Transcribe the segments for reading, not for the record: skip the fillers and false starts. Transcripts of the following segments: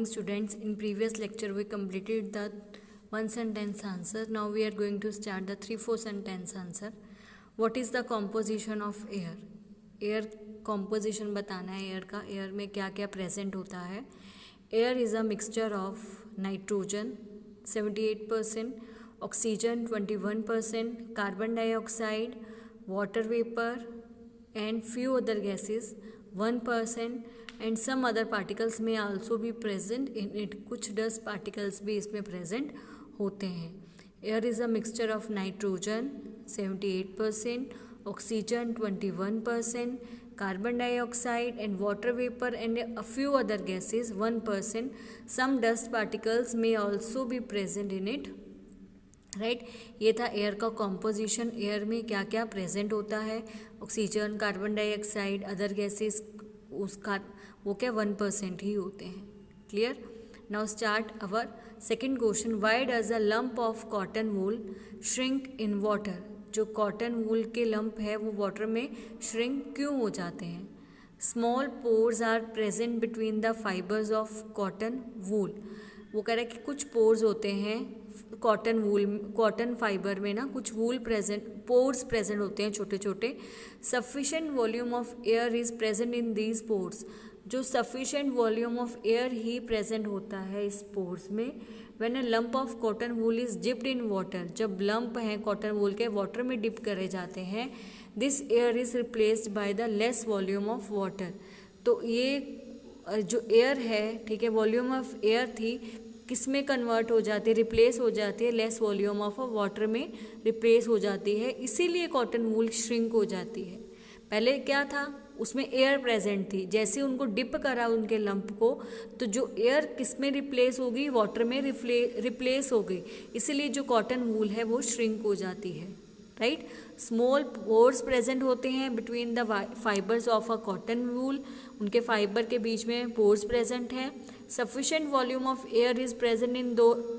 morning students. In previous lecture we completed the one sentence answer. Now we are going to start the 3-4 sentence answer. What is the composition of air? Air composition बताना है air का. Air में क्या क्या present होता है. Air is a mixture of nitrogen 78%, oxygen 21%, carbon dioxide, water vapor and few other gases 1%, and some other particles may also be present in it. कुछ dust particles भी इसमें present होते हैं. Air is a mixture of nitrogen 78%, oxygen 21%, carbon dioxide and water vapor and a few other gases 1%. Some dust particles may also be present in it. Right ये था air का composition. Air में क्या क्या present होता है. Oxygen, carbon dioxide, other gases उसका वो क्या 1% ही होते हैं. Clear. Now start our second question. Why does a lump of cotton wool shrink in water. जो कॉटन वूल के लंप है वो वाटर में श्रिंक क्यों हो जाते हैं. Small pores are present between the fibres of cotton wool. वो कह रहा है कि कुछ पोर्स होते हैं कॉटन वूल, कॉटन फाइबर में ना कुछ वूल प्रेजेंट, पोर्स प्रेजेंट होते हैं छोटे छोटे. Sufficient volume of air is present in these pores. जो सफिशेंट वॉल्यूम ऑफ एयर ही प्रेजेंट होता है इस पोर्स में. When a lump of cotton wool is dipped in water. जब लंप हैं कॉटन वूल के वाटर में डिप करे जाते हैं. This air is replaced by the less volume of water. तो ये जो एयर है, ठीक है, वॉल्यूम ऑफ एयर थी किस में कन्वर्ट हो जाती है, रिप्लेस हो जाती है लेस वॉल्यूम ऑफ वाटर में रिप्लेस हो जाती है. इसीलिए कॉटन वूल श्रिंक हो जाती है. पहले क्या था, उसमें एयर प्रेजेंट थी. जैसे उनको डिप करा उनके लंप को, तो जो एयर किस में रिप्लेस होगी, वाटर में रिप्लेस हो गई. इसीलिए जो कॉटन वूल है वो श्रिंक हो जाती है. राइट. स्मॉल पोर्स प्रेजेंट होते हैं between the fibres of a cotton wool. उनके फाइबर के बीच में पोर्स प्रेजेंट है. Sufficient volume of air is present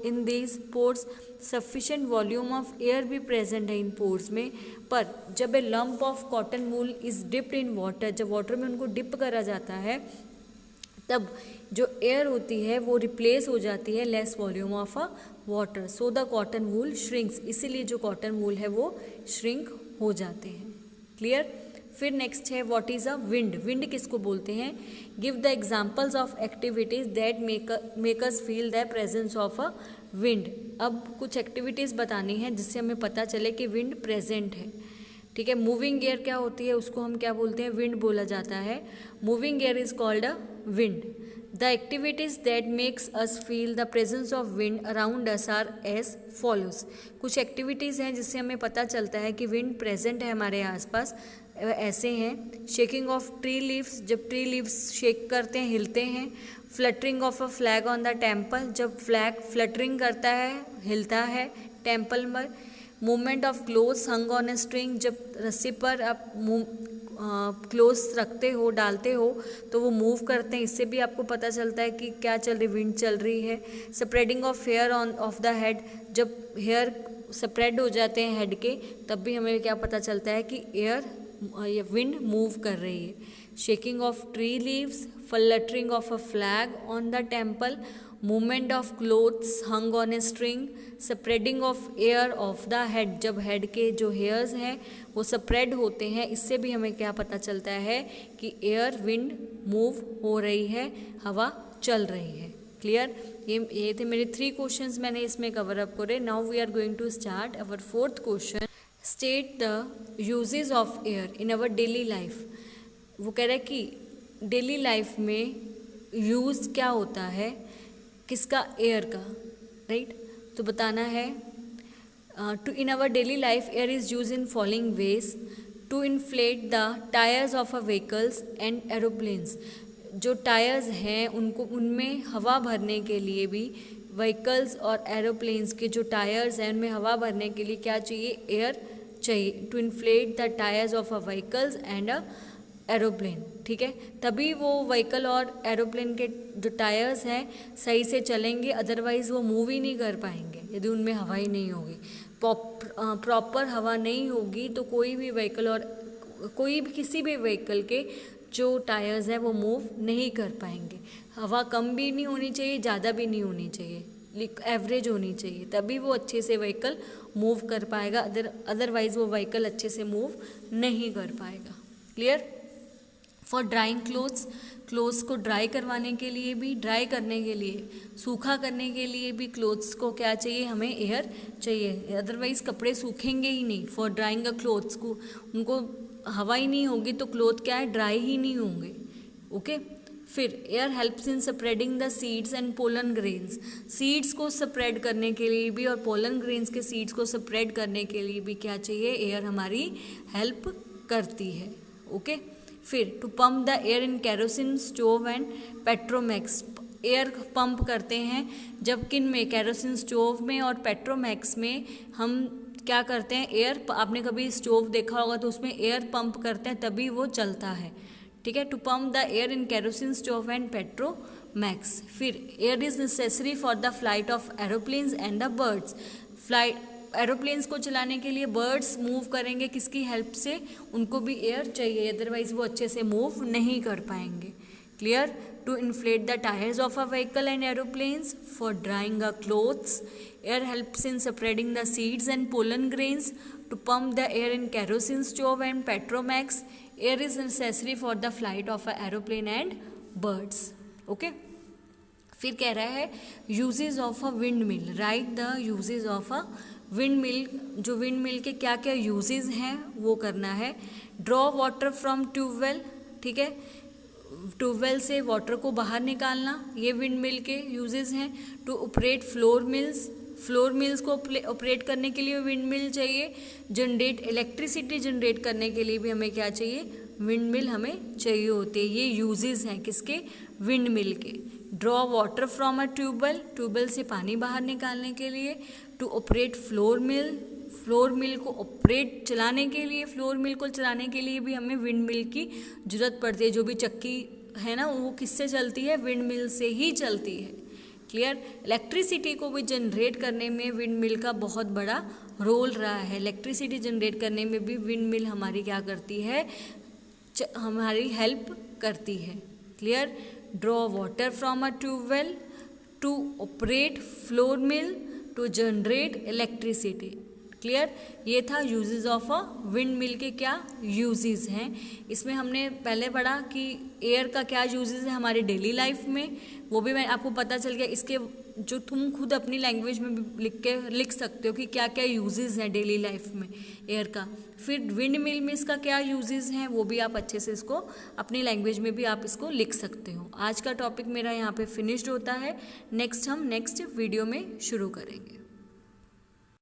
in these pores. Sufficient volume of air भी प्रेजेंट है इन पोर्स में. पर जब ए lump of cotton wool is dipped in water, जब वाटर में उनको डिप करा जाता है, तब जो एयर होती है वो रिप्लेस हो जाती है less volume of a water. So the cotton wool shrinks. इसीलिए जो कॉटन वूल है वो श्रिंक हो जाते हैं. क्लियर. फिर नेक्स्ट है what is a wind. Wind किसको बोलते हैं. Give the examples of activities that make us feel the presence of a wind. अब कुछ एक्टिविटीज़ बतानी है जिससे हमें पता चले कि विंड प्रेजेंट है. ठीक है. मूविंग एयर क्या होती है, उसको हम क्या बोलते हैं, विंड बोला जाता है. Moving air is called a wind. The activities that makes us feel the presence of wind around us are as follows. कुछ एक्टिविटीज़ हैं जिससे हमें पता चलता है कि विंड प्रेजेंट है हमारे आसपास. ऐसे हैं. Shaking of tree leaves. जब ट्री लीव्स शेक करते हैं, हिलते हैं. Fluttering of a flag on the temple. जब फ्लैग फ्लटरिंग करता है, हिलता है टेम्पल में. Movement of clothes hung on a string. जब रस्सी पर आप क्लोथ्स रखते हो, डालते हो, तो वो मूव करते हैं. इससे भी आपको पता चलता है कि क्या चल रही, विंड चल रही है. Spreading of hair of the head. जब हेयर स्प्रेड हो जाते हैं हेड के, तब भी हमें क्या पता चलता है कि विंड मूव कर रही है. Shaking of tree leaves, fluttering of a flag on the temple, movement of clothes hung on a string, spreading of air of the head. जब हेड के जो हेयर्स हैं वो स्प्रेड होते हैं, इससे भी हमें क्या पता चलता है कि एयर, विंड मूव हो रही है, हवा चल रही है. क्लियर. ये थे मेरे 3 क्वेश्चंस, मैंने इसमें कवर अप करे. Now we are going to start our 4th question. State the uses of air in our daily life. वो कह रहा है कि डेली लाइफ में यूज़ क्या होता है किसका, एयर का. राइट. तो बताना है. To in our daily life air is use in following ways. To inflate the tyres of a vehicles and aeroplanes. जो टायर्स हैं उनको, उनमें हवा भरने के लिए भी, व्हीकल्स और एरोप्लेन्स के जो टायर्स हैं उनमें हवा भरने के लिए क्या चाहिए, एयर चाहिए. To inflate the tyres of a vehicles and a aeroplane. ठीक है. तभी वो व्हीकल और एरोप्लेन के जो टायर्स हैं सही से चलेंगे, अदरवाइज़ वो मूव ही नहीं कर पाएंगे यदि उनमें हवा ही नहीं होगी. प्रॉपर हवा नहीं होगी तो कोई भी व्हीकल और किसी भी व्हीकल के जो टायर्स हैं वो मूव नहीं कर पाएंगे. हवा कम भी नहीं होनी चाहिए, ज़्यादा भी नहीं होनी चाहिए, एवरेज होनी चाहिए, तभी वो अच्छे से व्हीकल मूव कर पाएगा, अदरवाइज वो व्हीकल अच्छे से मूव नहीं कर पाएगा। क्लियर। फॉर ड्राइंग क्लोथ्स को ड्राई करवाने के लिए भी, ड्राई करने के लिए, सूखा करने के लिए भी क्लोथ्स को क्या चाहिए, हमें एयर चाहिए, अदरवाइज कपड़े सूखेंगे ही नहीं। फॉर ड्राइंग अ क्लोथ्स को, उनको हवा ही नहीं होगी तो क्लोथ क्या है, ड्राई ही नहीं होंगे। ओके। फिर air helps in spreading the seeds and pollen grains, seeds को स्प्रेड करने के लिए भी और पोलन ग्रेन्स के सीड्स को स्प्रेड करने के लिए भी क्या चाहिए, एयर हमारी हेल्प करती है। ओके। फिर to pump the air in kerosene stove and Petromax, air pump करते हैं जब किन में, केरोसिन स्टोव में और पेट्रोमैक्स में हम क्या करते हैं, एयर, आपने कभी स्टोव देखा होगा तो उसमें एयर पंप करते हैं तभी वो चलता है। ठीक है। To pump the air in kerosene stove and Petromax. फिर air is necessary for the flight of aeroplanes and the birds, aeroplanes को चलाने के लिए बर्ड्स मूव करेंगे किसकी हेल्प से, उनको भी एयर चाहिए, अदरवाइज वो अच्छे से मूव नहीं कर पाएंगे। Clear. To inflate the tyres of a vehicle and aeroplanes, for drying a clothes, air helps in spreading the seeds and pollen grains, to pump the air in kerosene stove and Petromax, air is necessary for the flight of a aeroplane and birds. Okay. फिर कह रहा है uses of a wind mill, right the uses of a wind mill, जो wind mill के क्या क्या usage हैं वो करना है। ड्रॉ वाटर फ्रॉम ट्यूबवेल, ठीक है, ट्यूबवेल से वाटर को बाहर निकालना, ये विंड मिल के यूजेज हैं। टू ऑपरेट फ्लोर मिल्स को ऑपरेट करने के लिए विंड मिल चाहिए। जनरेट इलेक्ट्रिसिटी जनरेट करने के लिए भी हमें क्या चाहिए, विंड मिल हमें चाहिए होती है। ये यूजेस हैं किसके, विंड मिल के। Draw water from a tubewell से पानी बाहर निकालने के लिए। टू ऑपरेट फ्लोर मिल को ऑपरेट चलाने के लिए, फ्लोर मिल को चलाने के लिए भी हमें विंड मिल की ज़रूरत पड़ती है। जो भी चक्की है ना वो किससे चलती है, विंड मिल से ही चलती है। क्लियर। इलेक्ट्रिसिटी को भी जनरेट करने में विंड मिल का बहुत बड़ा रोल रहा है। इलेक्ट्रिसिटी जनरेट करने में भी विंड मिल हमारी क्या करती है, हमारी हेल्प करती है। Clear. Draw water from a tubewell, to operate flour mill, to generate electricity. Clear. ये था uses of a wind mill के क्या यूजेस हैं। इसमें हमने पहले पढ़ा कि एयर का क्या यूजेस है हमारे डेली लाइफ में, वो भी मैं आपको पता चल गया। इसके जो तुम खुद अपनी लैंग्वेज में भी लिख सकते हो कि क्या क्या यूजेस हैं डेली लाइफ में एयर का। फिर विंड मिल में इसका क्या यूजेस हैं वो भी आप अच्छे से इसको अपनी लैंग्वेज में भी आप इसको लिख सकते हो। आज का टॉपिक मेरा यहाँ पे फिनिश्ड होता है। नेक्स्ट हम नेक्स्ट वीडियो में शुरू करेंगे।